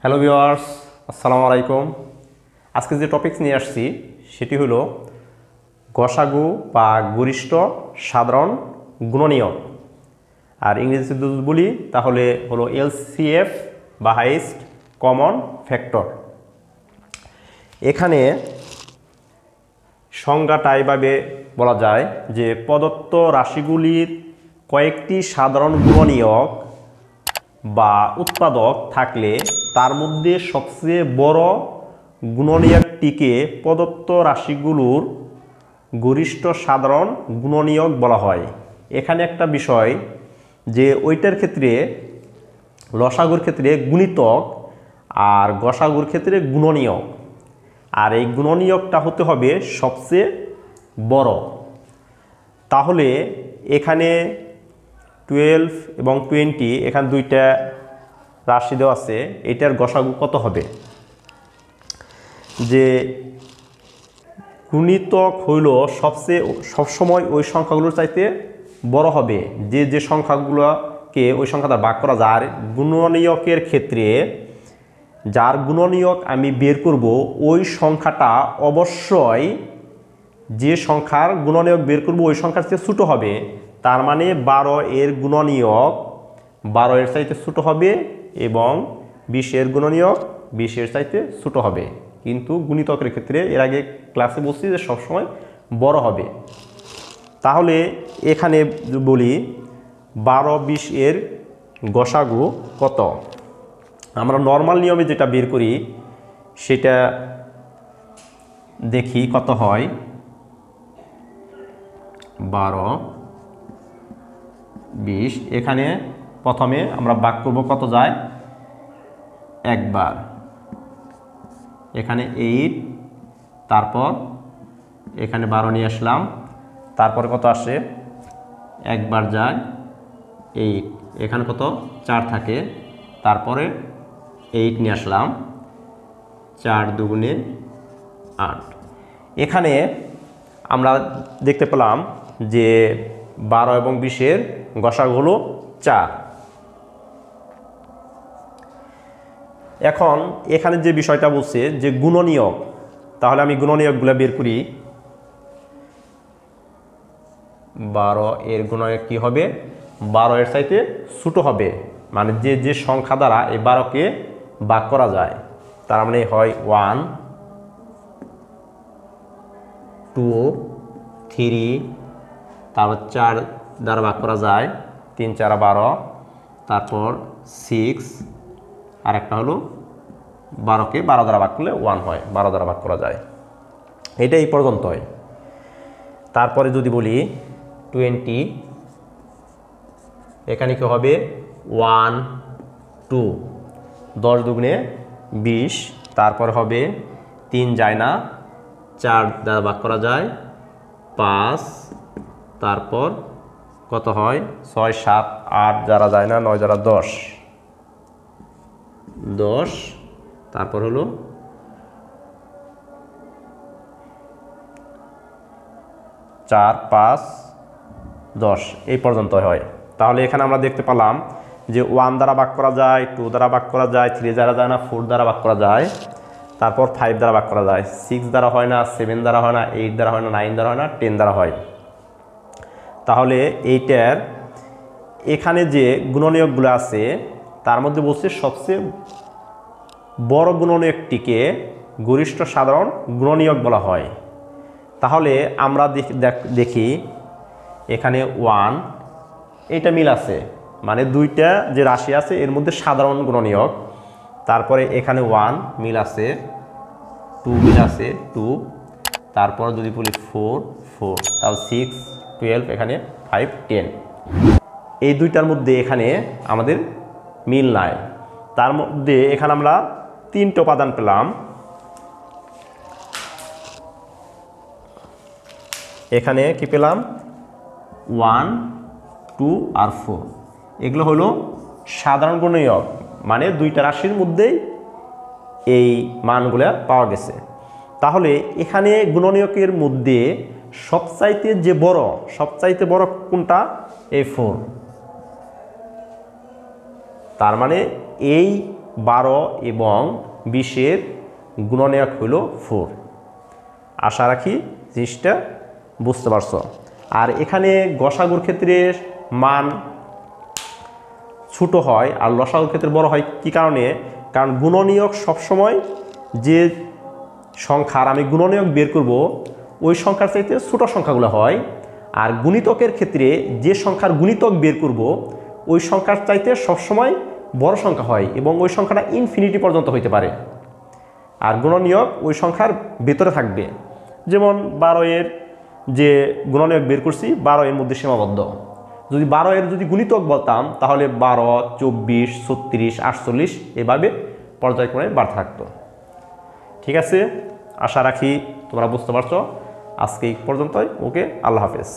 Hello viewers, আসসালামু আলাইকুম। আজকে যে টপিকস নিয়ে আসছি সেটি হলো গসাগু বা গরিষ্ঠ সাধারণ গুণনীয়ক। আর ইংরেজিতে যদি বলি তাহলে হলো এলসিএফ বা হাইয়েস্ট কমন ফ্যাক্টর। এখানে সংজ্ঞাটা এইভাবে বলা যায় যে প্রদত্ত রাশিগুলির কয়েকটি সাধারণ গুণনীয়ক বা উৎপাদক থাকলে তার মধ্যে সবচেয়ে বড় গুণনীয়কটিকে প্রদত্ত রাশিগুলোর গরিষ্ঠ সাধারণ গুণনীয়ক বলা হয়। এখানে একটা বিষয় যে ওইটার ক্ষেত্রে লসাগুর ক্ষেত্রে গুণিতক আর গসাগুর ক্ষেত্রে গুণনীয়ক, আর এই গুণনীয়কটা হতে হবে সবচেয়ে বড়। তাহলে এখানে 12 এবং 20 এখানে দুইটা রাশি দেওয়া আছে, এটার গসাগু কত হবে? যে গুণিতক হইল সবসময় ওই সংখ্যাগুলোর চাইতে বড় হবে, যে সংখ্যাগুলোকে ওই সংখ্যা দ্বারা ভাগ করা যায়। আর গুণনীয়কের ক্ষেত্রে যার গুণনীয়ক আমি বের করব ওই সংখ্যাটা অবশ্যই যে সংখ্যার গুণনীয়ক বের করব ওই সংখ্যার চেয়ে ছোটো হবে। তার মানে 12 এর গুণনীয়ক 12 এর চাইতে ছোটো হবে এবং 20 এর গুণনীয়ক 20 এর চাইতে ছোটো হবে। কিন্তু গুণিতকের ক্ষেত্রে এর আগে ক্লাসে বলছি যে সবসময় বড় হবে। তাহলে এখানে বলি 12 20 এর গসাগু কত? আমরা নর্মাল নিয়মে যেটা বের করি সেটা দেখি কত হয়। 12 20 এখানে প্রথমে আমরা ভাগ করব কত যায়? একবার, এখানে 8, তারপর এখানে 12 নিয়ে আসলাম, তারপরে কত আসে? একবার যায় 8, এখানে কত 4 থাকে, তারপরে 8 নিয়ে আসলাম, 4 দুগুণে 8। এখানে আমরা দেখতে পেলাম যে 12 এবং 20 এর গসাগু হলো 4। এখন এখানে যে বিষয়টা বলছে যে গুণনীয়ক, তাহলে আমি গুণনীয়কগুলো বের করি। 12 এর গুণনীয়ক কি হবে? 12 এর চাইতে ছোটো হবে, মানে যে সংখ্যা দ্বারা এই 12কে ভাগ করা যায়। তার মানে হয় 1 2 3, তারপর 4 দ্বারা ভাগ করা যায়, 3 4 12, তারপর 6, আর একটা হলো 12কে 12 দ্বারা ভাগ করলে 1 হয়, 12 দ্বারা ভাগ করা যায়। এটা এই পর্যন্ত হয়। তারপরে যদি বলি 20, এখানে কি হবে? 1 2, 10 দুগুণে 20, তারপর হবে 3 যায় না, 4 দ্বারা ভাগ করা যায় 5, তারপর কত হয়? 6 7 8 যারা যায় না, 9 যারা 10, তারপর হলো 4 5 10, এই পর্যন্ত হয়। তাহলে এখানে আমরা দেখতে পেলাম যে 1 দ্বারা ভাগ করা যায়, 2 দ্বারা ভাগ করা যায়, 3 দ্বারা যায় না, 4 দ্বারা ভাগ করা যায়, তারপর 5 দ্বারা ভাগ করা যায়, 6 দ্বারা হয় না, 7 দ্বারা হয় না, 8 দ্বারা হয় না, 9 দ্বারা হয় না, 10 দ্বারা হয়। তাহলে এইটার এখানে যে গুণনীয়কগুলো আছে তার মধ্যে বলছে সবচেয়ে বড় গুণনীয়কটিকে গরিষ্ঠ সাধারণ গুণনীয়ক বলা হয়। তাহলে আমরা দেখি এখানে 1, এটা মিল আছে, মানে দুইটা যে রাশি আছে এর মধ্যে সাধারণ গুণনীয়ক। তারপরে এখানে 1 মিল আছে, 2 মিল আছে 2, তারপর যদি বলি 4 4, তাহলে 6 12, এখানে 5 10। এই দুইটার মধ্যে এখানে আমাদের মিল নাই। তার মধ্যে এখানে আমরা 3টে উপাদান পেলাম। এখানে কি পেলাম? 1 2 আর 4, এগুলো হলো সাধারণ গুণনীয়ক, মানে দুইটা রাশির মধ্যেই এই মানগুলো পাওয়া গেছে। তাহলে এখানে গুণনীয়কের মধ্যে সবচাইতে বড় কোনটা? এই 4। তার মানে এই 12 এবং 20-এর গুণনীয়ক হইল 4। আশা রাখি জিনিসটা বুঝতে পারছো। আর এখানে গসাগুর ক্ষেত্রে মান ছোট হয় আর লসাগুর ক্ষেত্রে বড় হয় কি কারণে? কারণ গুণনীয়ক সবসময় যে সংখ্যার আমি গুণনীয়ক বের করব ওই সংখ্যার চাইতে ছোট সংখ্যাগুলো হয়, আর গুণিতকের ক্ষেত্রে যে সংখ্যার গুণিতক বের করব ওই সংখ্যার চাইতে সবসময় বড় সংখ্যা হয় এবং ওই সংখ্যাটা ইনফিনিটি পর্যন্ত হইতে পারে। আর গুণনীয়ক ওই সংখ্যার ভেতরে থাকবে। যেমন 12-এর যে গুণনীয়ক বের করছি 12-এর মধ্যে সীমাবদ্ধ। যদি 12-এর যদি গুণিতক বলতাম তাহলে 12, 24, 36, 48 এভাবে পর্যায়ক্রমে বাড়তে থাকতো। ঠিক আছে, আশা রাখি তোমরা বুঝতে পারছো। আজকে এই পর্যন্তই। ওকে, আল্লাহ হাফেজ।